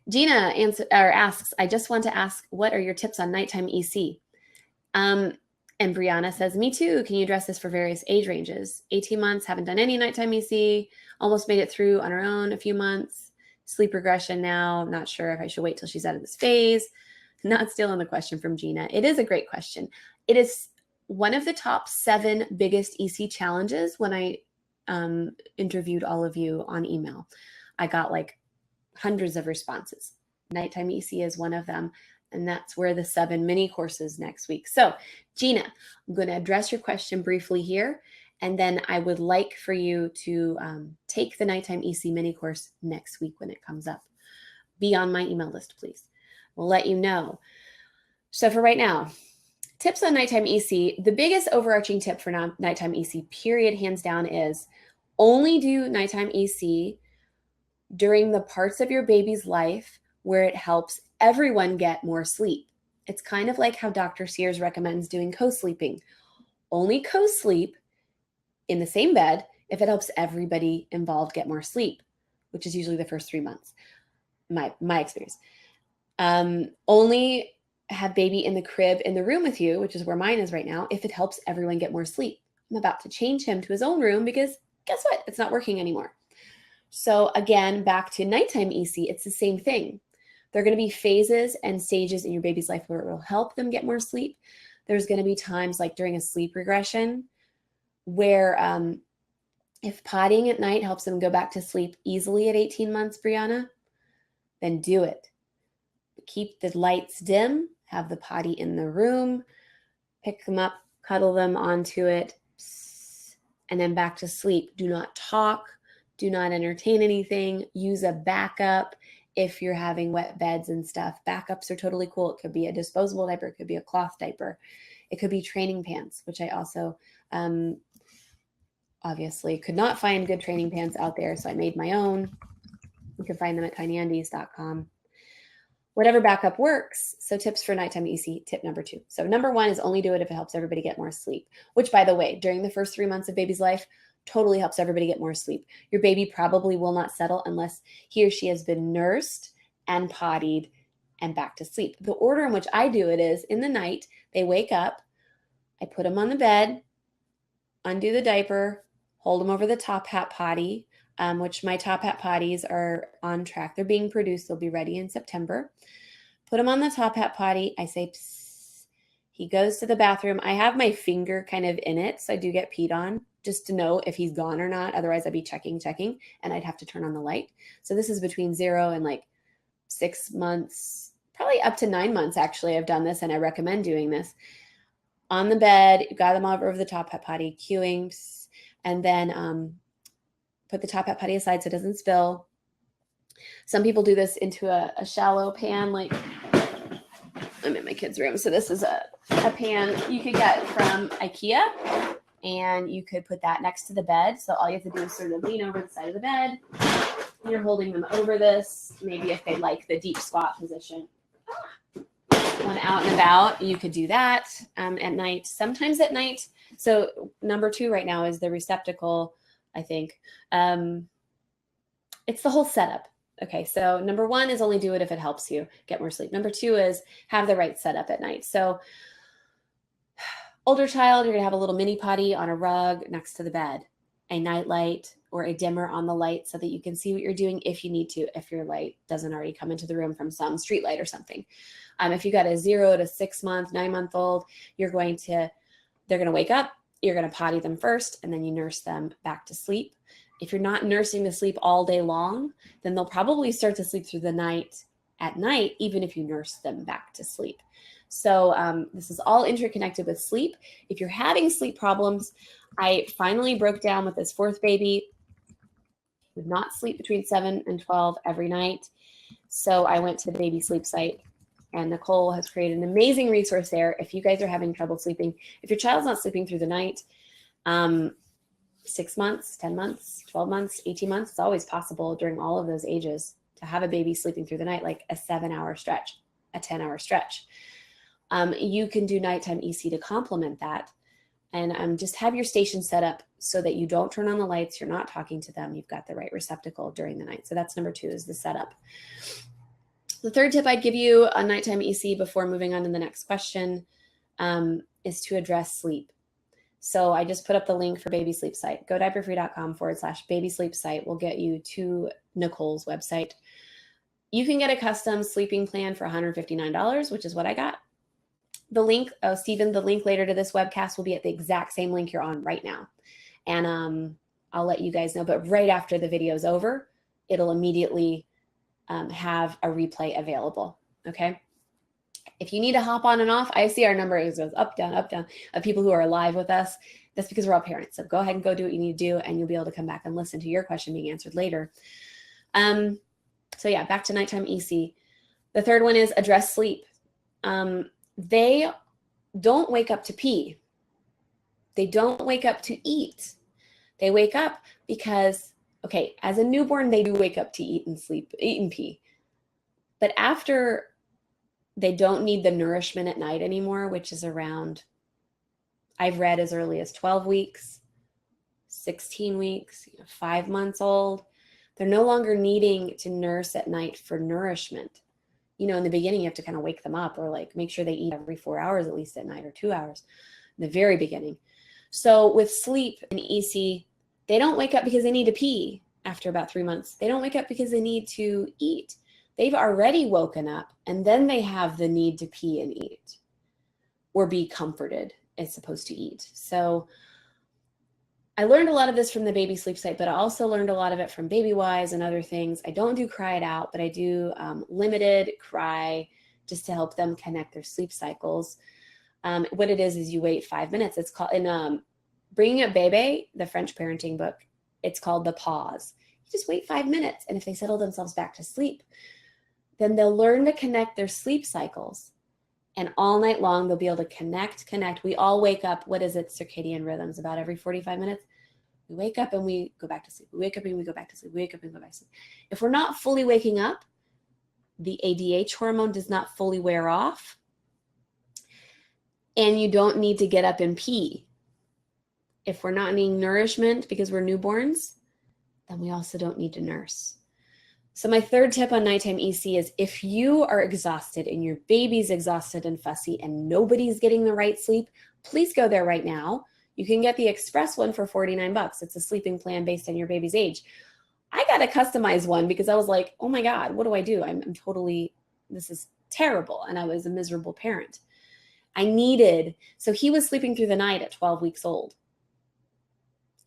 Gina asks, I just want to ask, what are your tips on nighttime EC? And Brianna says, me too. Can you address this for various age ranges? 18 months, haven't done any nighttime EC, almost made it through on her own a few months. Sleep regression now. Not sure if I should wait till she's out of this phase. Not stealing the question from Gina. It is a great question. It is one of the top 7 biggest EC challenges when I interviewed all of you on email. I got like hundreds of responses. Nighttime EC is one of them. And that's where the 7 mini courses next week. So Gina, I'm going to address your question briefly here. And then I would like for you to take the nighttime EC mini course next week when it comes up. Be on my email list, please. We'll let you know. So for right now, tips on nighttime EC. The biggest overarching tip for nighttime EC, period, hands down, is only do nighttime EC during the parts of your baby's life where it helps everyone get more sleep. It's kind of like how Dr. Sears recommends doing co-sleeping. Only co-sleep in the same bed if it helps everybody involved get more sleep, which is usually the first 3 months, my experience. Only have baby in the crib in the room with you, which is where mine is right now, if it helps everyone get more sleep. I'm about to change him to his own room because guess what? It's not working anymore. So again, back to nighttime EC, it's the same thing. There are going to be phases and stages in your baby's life where it will help them get more sleep. There's going to be times like during a sleep regression where if pottying at night helps them go back to sleep easily at 18 months, Brianna, then do it. Keep the lights dim, have the potty in the room, pick them up, cuddle them onto it, and then back to sleep. Do not talk. Do not entertain anything. Use a backup if you're having wet beds and stuff. Backups are totally cool. It could be a disposable diaper. It could be a cloth diaper. It could be training pants, which I also obviously could not find good training pants out there, so I made my own. You can find them at tinyundies.com. Whatever backup works. So tips for nighttime EC, tip number 2. So number 1 is only do it if it helps everybody get more sleep, which by the way, during the first 3 months of baby's life, totally helps everybody get more sleep. Your baby probably will not settle unless he or she has been nursed and pottied and back to sleep. The order in which I do it is in the night, they wake up, I put them on the bed, undo the diaper, hold them over the top hat potty, which my top hat potties are on track. They're being produced. They'll be ready in September. Put him on the top hat potty. I say, psst. He goes to the bathroom. I have my finger kind of in it, so I do get peed on just to know if he's gone or not. Otherwise, I'd be checking, and I'd have to turn on the light. So this is between 0 and like 6 months, probably up to 9 months, actually. I've done this, and I recommend doing this. On the bed, got them over the top hat potty, cueing, psst, and then put the top hat potty aside so it doesn't spill. Some people do this into a shallow pan, like I'm in my kid's room. So this is a pan you could get from IKEA, and you could put that next to the bed. So all you have to do is sort of lean over the side of the bed. You're holding them over this. Maybe if they like the deep squat position. When out and about, you could do that at night, sometimes at night. So number 2 right now is the receptacle, I think. It's the whole setup. Okay, so number 1 is only do it if it helps you get more sleep. Number 2 is have the right setup at night. So older child, you're going to have a little mini potty on a rug next to the bed, a night light or a dimmer on the light so that you can see what you're doing if you need to, if your light doesn't already come into the room from some street light or something. If you got a 0 to 6 month, 9 month old, they're going to wake up, you're going to potty them first, and then you nurse them back to sleep. If you're not nursing to sleep all day long, then they'll probably start to sleep through the night at night, even if you nurse them back to sleep. So this is all interconnected with sleep. If you're having sleep problems, I finally broke down with this 4th baby. He would not sleep between 7 and 12 every night. So I went to the baby sleep site, and Nicole has created an amazing resource there. If you guys are having trouble sleeping, if your child's not sleeping through the night, 6 months, 10 months, 12 months, 18 months, it's always possible during all of those ages to have a baby sleeping through the night, like a 7-hour stretch, a 10-hour stretch. You can do nighttime EC to complement that. And just have your station set up so that you don't turn on the lights. You're not talking to them. You've got the right receptacle during the night. So that's number 2 is the setup. The third tip I'd give you on nighttime EC before moving on to the next question is to address sleep. So I just put up the link for Baby Sleep Site. GoDiaperFree.com/baby sleep site will get you to Nicole's website. You can get a custom sleeping plan for $159, which is what I got. The link, Stephen, the link later to this webcast will be at the exact same link you're on right now. And I'll let you guys know, but right after the video is over, it'll immediately have a replay available, okay? If you need to hop on and off, I see our number goes up, down, of people who are live with us. That's because we're all parents. So go ahead and go do what you need to do, and you'll be able to come back and listen to your question being answered later. So yeah, back to nighttime EC. The third one is address sleep. They don't wake up to pee. They don't wake up to eat. They wake up because, okay, as a newborn, they do wake up to eat and sleep, eat and pee. But after they don't need the nourishment at night anymore, which is around, I've read as early as 12 weeks, 16 weeks, 5 months old. They're no longer needing to nurse at night for nourishment. In the beginning, you have to kind of wake them up or like make sure they eat every 4 hours at least at night, or 2 hours in the very beginning. So with sleep and EC, they don't wake up because they need to pee after about 3 months. They don't wake up because they need to eat. They've already woken up, and then they have the need to pee and eat or be comforted as opposed to eat. So I learned a lot of this from the Baby Sleep Site, but I also learned a lot of it from BabyWise and other things. I don't do Cry It Out, but I do limited cry just to help them connect their sleep cycles. What it is you wait 5 minutes. It's called, in Bringing Up Bebe, the French parenting book, it's called the pause. You just wait 5 minutes, and if they settle themselves back to sleep, then they'll learn to connect their sleep cycles. And all night long, they'll be able to connect. We all wake up, what is it, circadian rhythms, about every 45 minutes. We wake up and we go back to sleep. We wake up and we go back to sleep. We wake up and go back to sleep. If we're not fully waking up, the ADH hormone does not fully wear off. And you don't need to get up and pee. If we're not needing nourishment because we're newborns, then we also don't need to nurse. So my third tip on nighttime EC is if you are exhausted and your baby's exhausted and fussy and nobody's getting the right sleep, please go there right now. You can get the express one for $49. It's a sleeping plan based on your baby's age. I got a customized one because I was like, oh my God, what do I do? I'm totally, this is terrible. And I was a miserable parent. So he was sleeping through the night at 12 weeks old.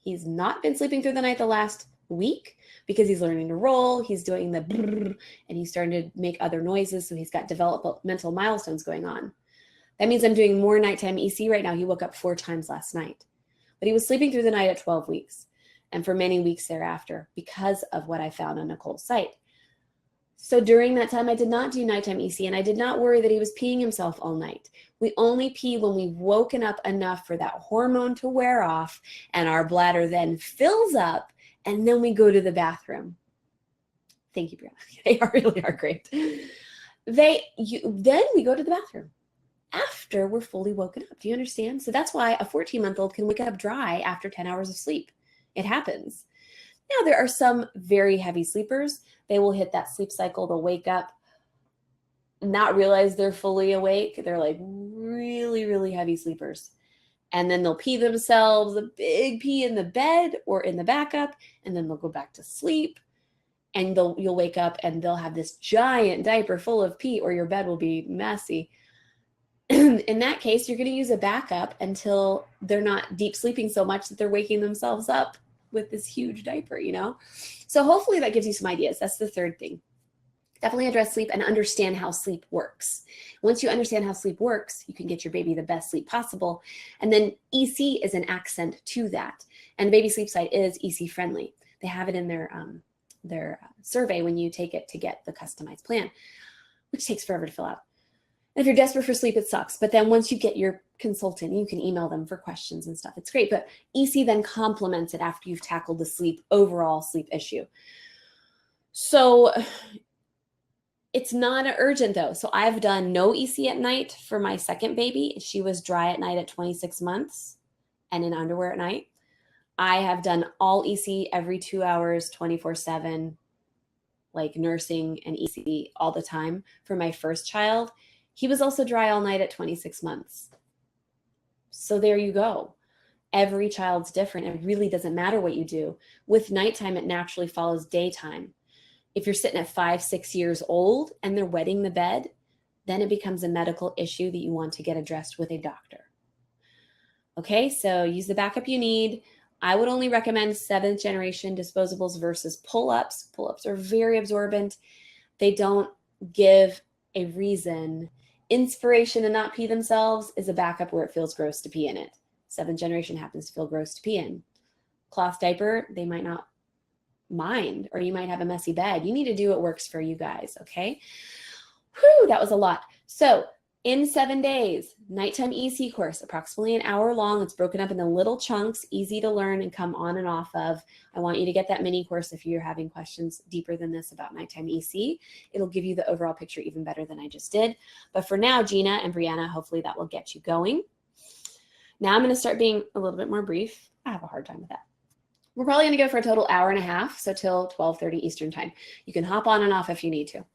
He's not been sleeping through the night the last week because he's learning to roll, he's doing the brrr, and he's starting to make other noises, so he's got developmental milestones going on. That means I'm doing more nighttime EC right now. He woke up 4 times last night, but he was sleeping through the night at 12 weeks and for many weeks thereafter because of what I found on Nicole's site. So during that time, I did not do nighttime EC, and I did not worry that he was peeing himself all night. We only pee when we've woken up enough for that hormone to wear off, and our bladder then fills up, and then we go to the bathroom. Thank you, Brianna. They really are great. Then we go to the bathroom after we're fully woken up. Do you understand? So that's why a 14-month-old can wake up dry after 10 hours of sleep. It happens. Now, there are some very heavy sleepers. They will hit that sleep cycle. They'll wake up, not realize they're fully awake. They're like really, really heavy sleepers. And then they'll pee themselves, a big pee in the bed or in the backup, and then they'll go back to sleep. And you'll wake up and they'll have this giant diaper full of pee, or your bed will be messy. In that case, you're going to use a backup until they're not deep sleeping so much that they're waking themselves up with this huge diaper, So hopefully that gives you some ideas. That's the third thing. Definitely address sleep and understand how sleep works. Once you understand how sleep works, you can get your baby the best sleep possible. And then EC is an accent to that. And the Baby Sleep Site is EC friendly. They have it in their survey when you take it to get the customized plan, which takes forever to fill out. And if you're desperate for sleep, it sucks. But then once you get your consultant, you can email them for questions and stuff. It's great. But EC then complements it after you've tackled the overall sleep issue. So it's not urgent though. So I've done no EC at night for my second baby. She was dry at night at 26 months and in underwear at night. I have done all EC every 2 hours, 24/7, like nursing and EC all the time for my first child, he was also dry all night at 26 months. So there you go. Every child's different. It really doesn't matter what you do. With nighttime, it naturally follows daytime. If you're sitting at 5, 6 years old and they're wetting the bed, then it becomes a medical issue that you want to get addressed with a doctor. Okay, so use the backup you need. I would only recommend 7th generation disposables versus pull-ups. Pull-ups are very absorbent. They don't give a reason. Inspiration to not pee themselves is a backup where it feels gross to pee in it. 7th generation happens to feel gross to pee in. Cloth diaper, they might not mind, or you might have a messy bed. You need to do what works for you guys, okay? Whew, that was a lot. So in 7 days, nighttime EC course, approximately an hour long. It's broken up into little chunks, easy to learn and come on and off of. I want you to get that mini course if you're having questions deeper than this about nighttime EC. It'll give you the overall picture even better than I just did. But for now, Gina and Brianna, hopefully that will get you going. Now I'm going to start being a little bit more brief. I have a hard time with that. We're probably going to go for a total hour and a half, so till 12:30 Eastern time. You can hop on and off if you need to.